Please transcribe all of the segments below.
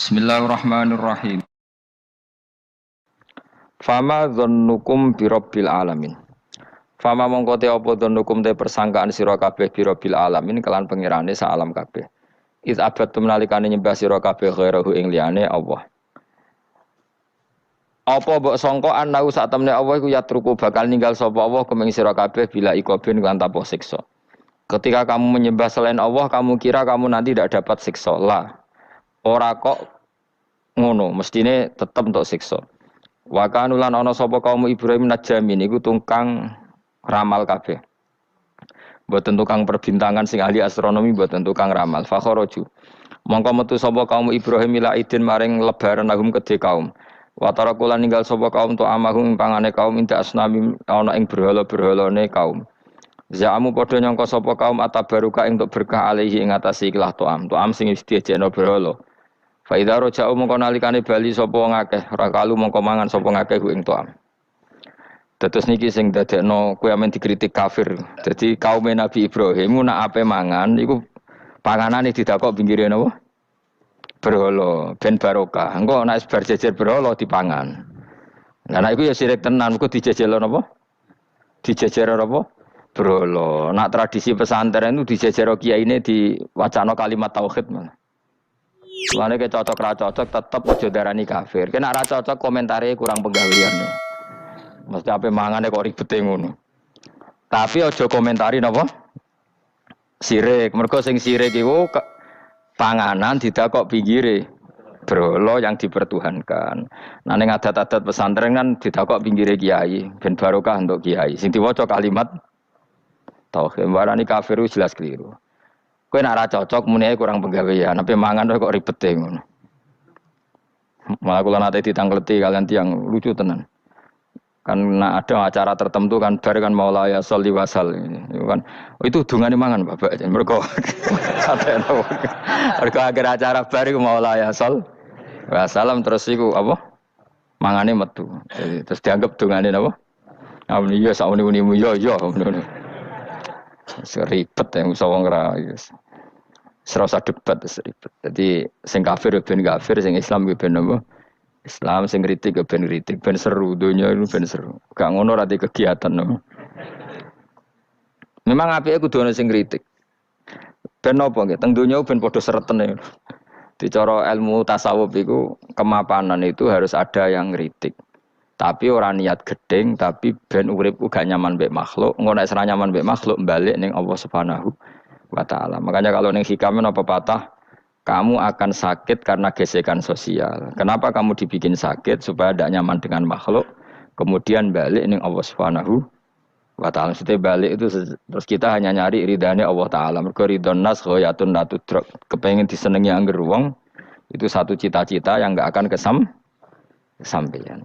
Bismillahirrahmanirrahim. Fama dzannukum birabbil alamin. Fama mongko te apa dzannukum te persangkaan sira kabeh birabbil alamin kelan pengirane sak alam kabeh. Iz abadtum nalikane nyembah sira kabeh ghairahu ing liyane Allah. Apa mbok sangka anau sak temne Allah iku yatruku bakal ninggal sapa Allah kumeng sira kabeh bila ikobin lan tanpa siksa. Ketika kamu menyembah selain Allah, kamu kira kamu nanti tidak dapat siksa. Lah, ora kok ngono, mestine tetep untuk siksa. Wa kanu lan ana sapa kaum Ibrahim najamin iku tukang ramal kabeh. Mboten tukang perbintangan sing ahli astronomi, mboten tukang ramal. Fakharaju. Mongko metu sapa kaum Ibrahim ila idin maring lebaran lahum kedhe kaum. Wa tarakulan ninggal sapa kaum to amahum pangane kaum inda asnami ana ing berhala-berhalane kaum. Za'amu padha nyangka sapa kaum atabaruka ing untuk berkah alaihi ing atase ikhlas to'am. To'am sing wis diejekno berhala. Fa idza raja'u mongko nalikane bali sapa ngakeh rakalu mongko mangan sapa ngakeh ku ing to'am. Dados niki sing dadekno kowe amen dikritik kafir. Dadi kaum Nabi Ibrahim nak ape mangan iku panganane didakok pinggire napa? Berhala ben barokah. Engko nek bar jejer berhala dipangan. Lah nek iku ya sirik tenan, engko dijejelo napa? Dijejero apa? Berhala. Nak tradisi pesantren itu dijejero kiyaine diwacana kalimat tauhid malah. Mulane ke cocok ra cocok tetep aja darani kafir. Kena ra cocok komentare kurang penggawean. Mesti ape mangane kok ribete ngono. Tapi aja komentari napa? Sirik. Mergo sing sirik iku panganan didakok pinggire berhala yang dipertuhankan. Nah ning adat-adat pesantren kan didakok pinggire kiai, ben barokah untuk kiai. Sing diwaca kalimat tauhid. Warani kafir jelas keliru. Kowe nek ora cocok muni ae kurang penggawean, tapi mangan kok ribete ngono. Malah kula nate ditangkleti kalian tiang lucu tenan. Kan ada acara tertentu kan bar kan maulaya sholli wasal itu kan. Oh, itu dungane mangan Bapak. Mergo mergo akhir acara bar iku maulaya shol wassalam terus iku apa? Mangane metu. Jadi, terus dianggap dungane napa? Amun iya sak uni-unimu yo ngono. Seribet yang usah wong ra. Serasa debat seribet. Jadi sing kafir ben kafir, sing Islam ben apa? Islam sing kritik ben kritik, ben seru donya itu ben seru. Gak ngono ra kegiatan no. Memang apike kudu ana sing kritik. Ben apa nggih? Teng donya ben padha sretene. Di cara ilmu tasawuf iku kemapanan itu harus ada yang kritik. Tapi ora niat gedeng, tapi ben urip uga nyaman mbek makhluk. Ngono nek ora nyaman mbek makhluk balik ning Allah Subhanahu wa taala. Makanya kalau ning hikam apa patah, kamu akan sakit karena gesekan sosial. Kenapa kamu dibikin sakit supaya tidak nyaman dengan makhluk? Kemudian balik ning Allah Subhanahu wa taala. Setelah balik itu terus kita hanya nyari ridhanya Allah taala. Mergo ridhon nas ghayatun la tudrak. Kepengin disenengi angger wong itu satu cita-cita yang enggak akan kesampaian.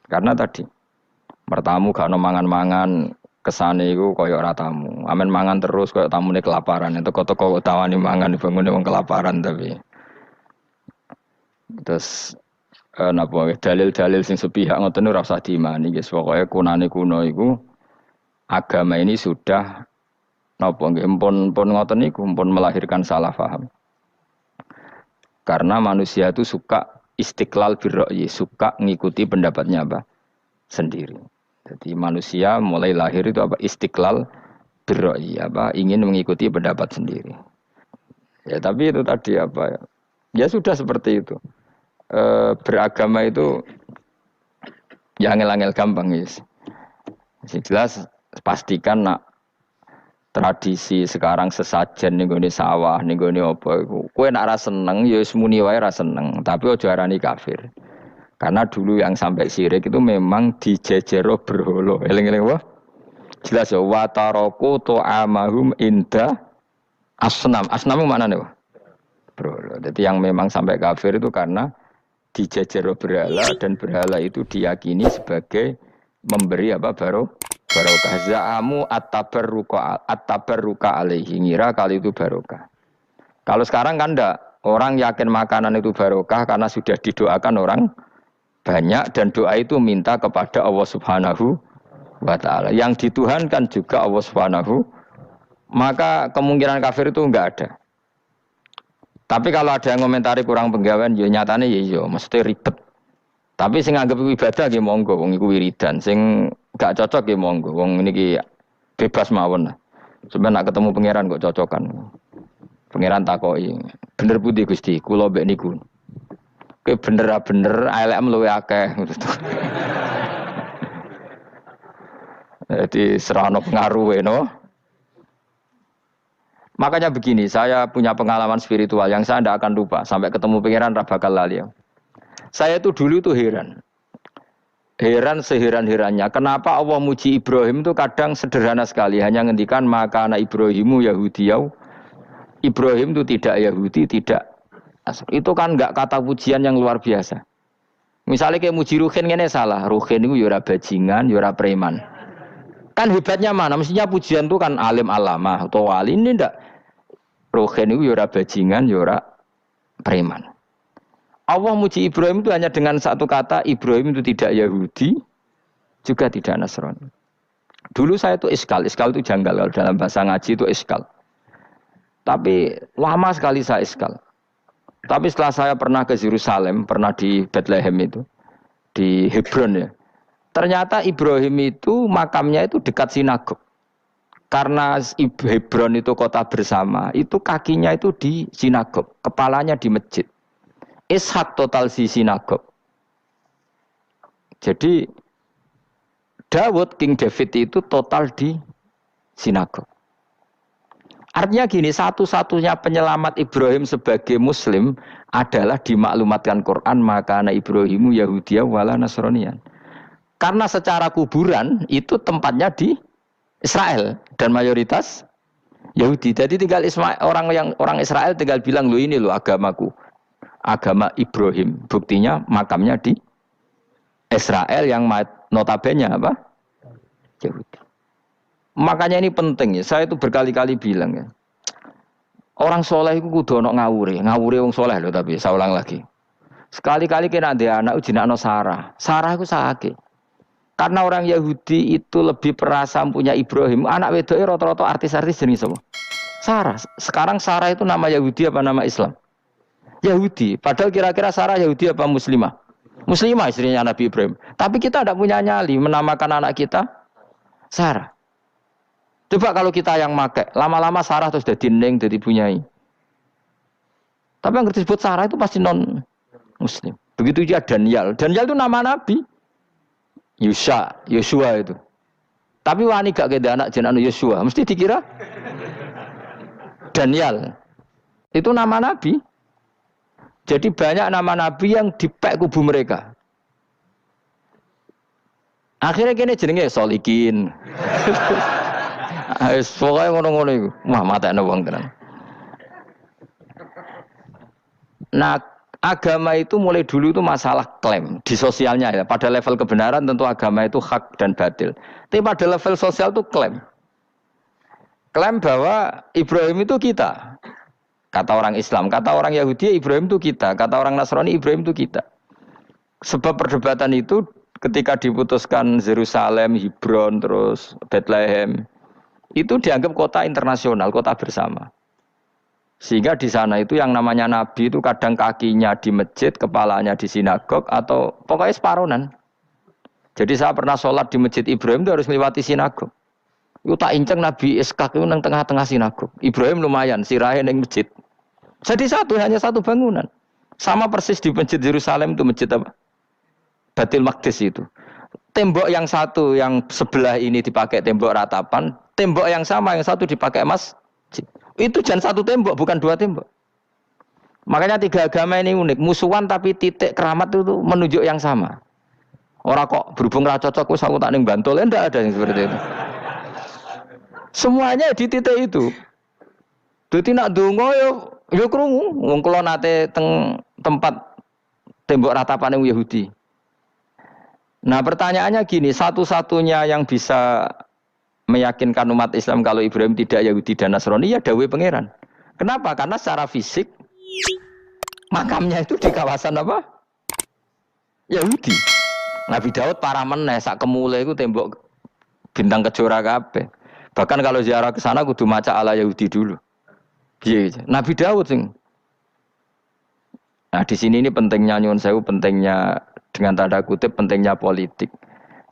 Karena tadi mertamu gak ono mangan-mangan kesane iku kaya ora tamu. Amen mangan terus kaya tamune kelaparan. Teko-teko tawani mangan bangune wong kelaparan tapi. Terus napa dalil-dalil sing sepihak ngoten ora usah diimani guys. Pokoke kunane kuno iku agama ini sudah napa nggih pun ngoten niku pun melahirkan salah paham. Karena manusia itu suka istiqlal birra'yi, suka ngikuti pendapatnya apa? Sendiri. Jadi manusia mulai lahir itu apa? Istiqlal birra'yi, apa? Ingin mengikuti pendapat sendiri. Ya tapi itu tadi apa ya? Ya sudah seperti itu. Beragama itu ya angel-angel gampang guys. Jelas pastikan nak tradisi sekarang sesajen ning gone sawah, ning gone apa iku. Kowe nek ora seneng ya wis muni wae ora seneng, tapi aja arani kafir. Karena dulu yang sampai syirik itu memang dijejero berhala. Eling-eling apa? Jelas ya wa taraku tu'amahum inda asnam. Asnam mana nih? Berhala. Jadi yang memang sampai kafir itu karena dijejero berhala dan berhala itu diyakini sebagai memberi apa barokah. Za'amu at-tabarruka alaihi, ngira kali itu barokah. Kalau sekarang kan enggak, orang yakin makanan itu barokah karena sudah didoakan orang banyak dan doa itu minta kepada Allah Subhanahu wa taala. Yang dituhankan juga Allah Subhanahu, maka kemungkinan kafir itu enggak ada. Tapi kalau ada yang komentari kurang penggawean, ya nyatane ya iya, mesti ribet. Tapi sing anggap iku ibadah nggih monggo, wong iku wiridan. Sing gak cocok nggih monggo, wong niki bebas mawon. Sampeyan nak ketemu pangeran kok cocokan. Pangeran takoki, bener putih Gusti, kula mbek niku. Kowe bener elek luwe akeh. Jadi serano pengaruh no. Makanya begini, saya punya pengalaman spiritual yang saya tidak akan lupa sampai ketemu pangeran ra bakal lali. Saya itu dulu itu heran. Heran seheran-herannya. Kenapa Allah muji Ibrahim itu kadang sederhana sekali. Hanya ngendikan maka anak Ibrahimu Yahudiyau. Ibrahim itu tidak Yahudi, tidak. Itu kan enggak kata pujian yang luar biasa. Misalnya kayak muji Ruhin ini salah. Ruhin itu yura bajingan, yura preman. Kan hebatnya mana? Mestinya pujian itu kan alim alamah atau wali. Ini enggak. Ruhin itu yura bajingan, yura preman. Allah muji Ibrahim itu hanya dengan satu kata, Ibrahim itu tidak Yahudi, juga tidak Nasrani. Dulu saya itu iskal itu janggal, kalau dalam bahasa ngaji itu iskal. Tapi lama sekali saya iskal. Tapi setelah saya pernah ke Yerusalem, pernah di Bethlehem itu, di Hebron ya. Ternyata Ibrahim itu makamnya itu dekat sinagog. Karena Hebron itu kota bersama, itu kakinya itu di sinagog, kepalanya di masjid. Ishak total di sinagog. Jadi King David itu total di sinagog. Artinya gini, satu-satunya penyelamat Ibrahim sebagai Muslim adalah dimaklumatkan Quran maka anak Ibrahimu Yahudiyah wala Nasraniyan. Karena secara kuburan itu tempatnya di Israel dan mayoritas Yahudi. Jadi tinggal orang Israel tinggal bilang lo ini lo agamaku. Agama Ibrahim, buktinya makamnya di Israel yang notabene apa? Yahudi. Makanya ini penting ya. Saya itu berkali-kali bilang ya. Orang soleh itu kudu ono ngawure wong soleh loh tapi saya ulang lagi. Sekali-kali kena dia anak jinakno Sarah. Sarah itu sakit. Karena orang Yahudi itu lebih perasa punya Ibrahim. Anak wedoke rata-rata artis-artis jenis semua. Sarah. Sekarang Sarah itu nama Yahudi apa nama Islam? Yahudi, padahal kira-kira Sarah Yahudi apa Muslimah? Muslimah istrinya Nabi Ibrahim. Tapi kita tidak punya nyali menamakan anak kita Sarah. Coba kalau kita yang make, lama-lama Sarah terus jadi neng, jadi punyai. Tapi yang disebut Sarah itu pasti non Muslim. Begitu juga Daniel. Daniel itu nama Nabi. Yosua itu. Tapi wani gak keda anak jenenge Yosua, mesti dikira Daniel. Itu nama Nabi. Jadi banyak nama Nabi yang dipek kubu mereka. Akhirnya kini jenenge Solikin. Pokoknya ngono-ngono itu. Wah matekno wong tenan. Nah, agama itu mulai dulu itu masalah klaim di sosialnya ya. Pada level kebenaran tentu agama itu hak dan batil. Tapi pada level sosial itu klaim. Klaim bahwa Ibrahim itu kita. Kata orang Islam, kata orang Yahudi Ibrahim itu kita, kata orang Nasrani Ibrahim itu kita. Sebab perdebatan itu ketika diputuskan Yerusalem, Hebron, terus Bethlehem, itu dianggap kota internasional, kota bersama. Sehingga di sana itu yang namanya Nabi itu kadang kakinya di masjid, kepalanya di sinagog, atau pokoknya separonan. Jadi saya pernah sholat di masjid Ibrahim itu harus melewati sinagog. Itu tak inceng Nabi Ishak itu nang tengah-tengah sinagog. Ibrahim lumayan, sirahe ning masjid. Jadi hanya satu bangunan. Sama persis di masjid Yerusalem itu masjid apa? Baitul Maqdis itu. Tembok yang satu yang sebelah ini dipakai tembok ratapan, tembok yang sama yang satu dipakai masjid. Itu jangan satu tembok, bukan dua tembok. Makanya tiga agama ini unik, musuhan tapi titik keramat itu menunjuk yang sama. Orang kok berhubung ra cocok wis aku tak ning Bantul, enggak ada yang seperti itu. Semuanya di titik itu. Dadi nak ndonga yo krungu wong kula nate teng tempat tembok ratapan Yahudi. Nah, pertanyaannya gini, satu-satunya yang bisa meyakinkan umat Islam kalau Ibrahim tidak Yahudi dan Nasrani ya dawuh pangeran. Kenapa? Karena secara fisik makamnya itu di kawasan apa? Yahudi. Nabi Daud parah meneh sak kemule iku tembok bintang kejora kabeh. Bahkan kalau ziarah ke sana kudu maca ala Yahudi dulu. Piye? Nabi Daud sing Nah, di sini ini pentingnya nyuwun sewu, pentingnya dengan tanda kutip pentingnya politik.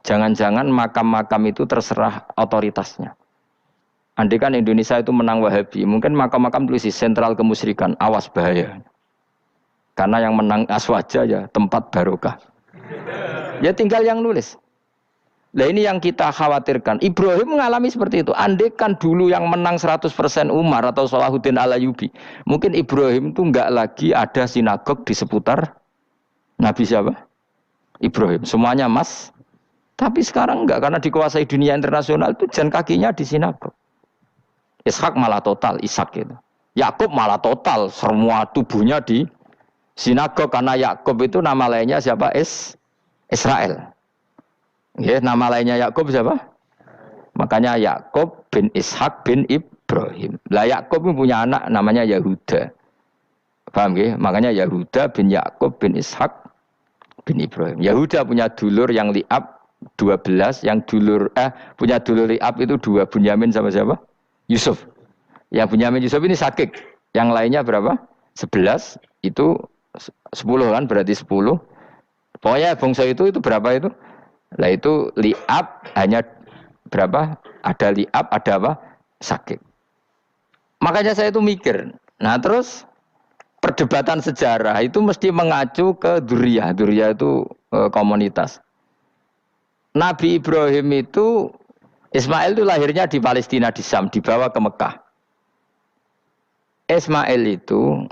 Jangan-jangan makam-makam itu terserah otoritasnya. Andai kan Indonesia itu menang Wahabi, mungkin makam-makam tulis sentral kemusyrikan, awas bahaya. Karena yang menang Aswaja ya tempat barokah. Ya tinggal yang nulis. Nah ini yang kita khawatirkan. Ibrahim mengalami seperti itu. Andai kan dulu yang menang 100% Umar atau Salahuddin Al-Ayyubi, mungkin Ibrahim itu enggak lagi ada sinagog di seputar Nabi siapa? Ibrahim. Semuanya mas. Tapi sekarang enggak, karena dikuasai dunia internasional itu jan kakinya di sinagog. Ishak malah total, Ishak itu. Yakub malah total, semua tubuhnya di sinagog karena Yakub itu nama lainnya siapa? Israel. Ya, nama lainnya Yakub siapa? Makanya Yakub bin Ishak bin Ibrahim. Lah Yakub punya anak namanya Yahuda. Paham ya? Makanya Yahuda bin Yakub bin Ishak bin Ibrahim. Yahuda punya dulur yang li'ab 12, yang punya dulur li'ab itu 2, Bunyamin sama siapa? Yusuf. Yang Bunyamin Yusuf ini sakit. Yang lainnya berapa? 11, itu 10 kan, berarti 10. Pokoknya bangsa itu berapa itu? Lah itu li'ab hanya berapa? Ada li'ab, ada apa? Sakit. Makanya saya itu mikir. Nah terus perdebatan sejarah itu mesti mengacu ke Duriyah. Duriyah itu komunitas. Nabi Ibrahim itu, Ismail itu lahirnya di Palestina, di Syam, dibawa ke Mekah. Ismail itu,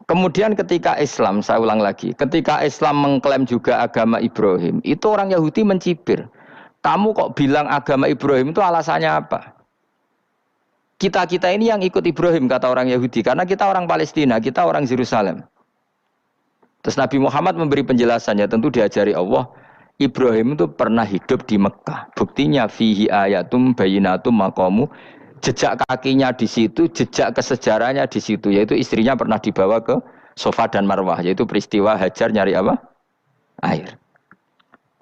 kemudian ketika Islam, saya ulang lagi, ketika Islam mengklaim juga agama Ibrahim, itu orang Yahudi mencibir. Kamu kok bilang agama Ibrahim itu alasannya apa? Kita ini yang ikut Ibrahim, kata orang Yahudi, karena kita orang Palestina, kita orang Yerusalem. Terus Nabi Muhammad memberi penjelasannya, tentu diajari Allah, Ibrahim itu pernah hidup di Mekah. Buktinya fihi ayatum bayinatum maqamu, jejak kakinya di situ, jejak kesejarahnya di situ, yaitu istrinya pernah dibawa ke Safa dan Marwah, yaitu peristiwa Hajar nyari apa? Air.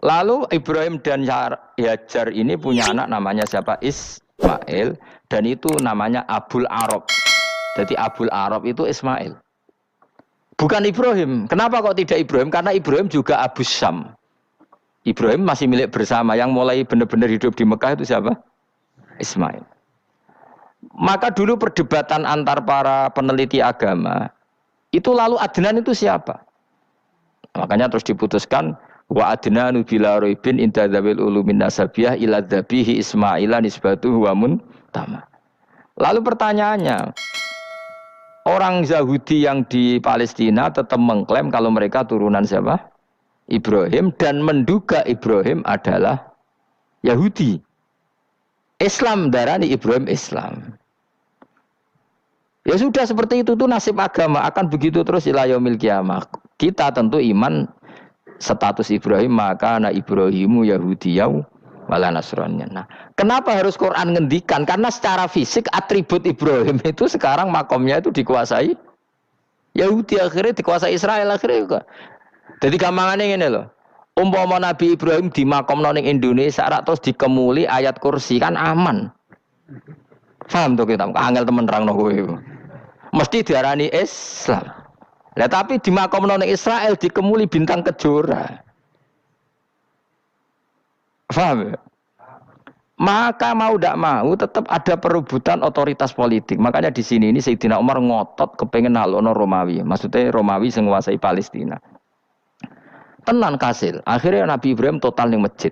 Lalu Ibrahim dan Hajar ini punya anak namanya siapa? Ismail, dan itu namanya Abul Arab. Jadi Abul Arab itu Ismail. Bukan Ibrahim. Kenapa kok tidak Ibrahim? Karena Ibrahim juga Abu Syam. Ibrahim masih milik bersama. Yang mulai benar-benar hidup di Mekah itu siapa? Ismail. Maka dulu perdebatan antar para peneliti agama, itu lalu Adnan itu siapa? Makanya terus diputuskan, wa adnanu bila roibin inda dzawil ulumin nasabiyah ila dzabihi Ismaila nisbatuhu wa muntama. Lalu pertanyaannya, orang Yahudi yang di Palestina tetap mengklaim kalau mereka turunan siapa? Ibrahim, dan menduga Ibrahim adalah Yahudi. Islam darani Ibrahim Islam. Ya sudah seperti itu tuh nasib agama akan begitu terus ila yaumil qiyamah. Kita tentu iman status Ibrahim, maka anak Ibrahimu Yahudiyau wala Nasrani. Nah, kenapa harus Quran ngendikan? Karena secara fisik atribut Ibrahim itu sekarang makomnya itu dikuasai Yahudi, akhirnya dikuasai Israel akhirnya juga. Jadi gampangannya ini loh. Umpama Nabi Ibrahim di makom ning Indonesia terus dikemuli ayat kursi kan aman. Paham tuh kita? Angel temen nerangno kowe. Mesti diarani Islam. Lah tapi di makom ning Israel dikemuli bintang kejora. Paham ya? Maka mau tidak mau tetap ada perebutan otoritas politik. Makanya di sini ini Sayyidina Umar ngotot kepengen nalono Romawi. Maksudnya Romawi sing nguasai Palestina. Tenan kasil. Akhirnya Nabi Ibrahim total ning masjid.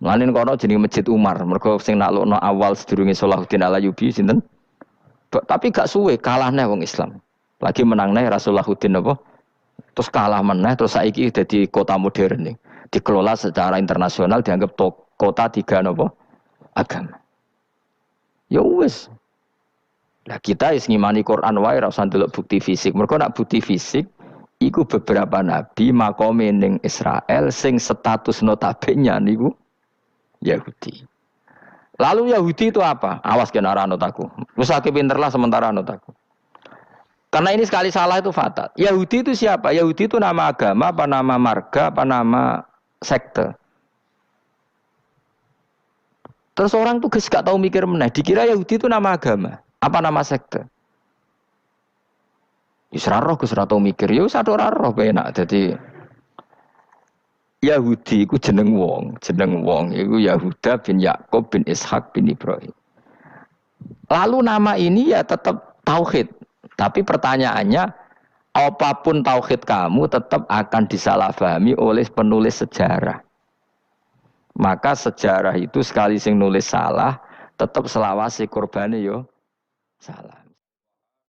Ngene kono jenenge Masjid Umar. Mergo sing naklukno awal sedurunge Salahuddin Al-Ayyubi sinten? Tapi gak suwe kalah neh wong Islam. Lagi menang neh Rasulullahuddin apa? Terus kalah meneh terus saiki dadi kota modern nih. Dikelola secara internasional dianggap kota tiga napa? Agama. Ya wis. Lah kita wis ngimani Quran wae ora usah ndelok bukti fisik. Mergo nek bukti fisik iku beberapa nabi makome ning Israel sing status notabene niku Yahudi. Lalu Yahudi itu apa? Awas kena ora anut aku. Wis akeh pinterlah sementara anut aku. Karena ini sekali salah itu fatal. Yahudi itu siapa? Yahudi itu nama agama, apa nama marga, apa nama sekte. Terus orang tuh gak tahu mikir meneh. Dikira Yahudi itu nama agama, apa nama sekte. Wis ra roh Gus ra tau mikir, ya wis ora roh penak. Dadi Yahudi iku jeneng wong iku Yahuda bin Yakub bin Ishak bin Ibrahim. Lalu nama ini ya tetap tauhid. Tapi pertanyaannya, apapun tauhid kamu tetap akan disalahpahami oleh penulis sejarah. Maka sejarah itu sekali sing nulis salah, tetap selawase korbane yo salah.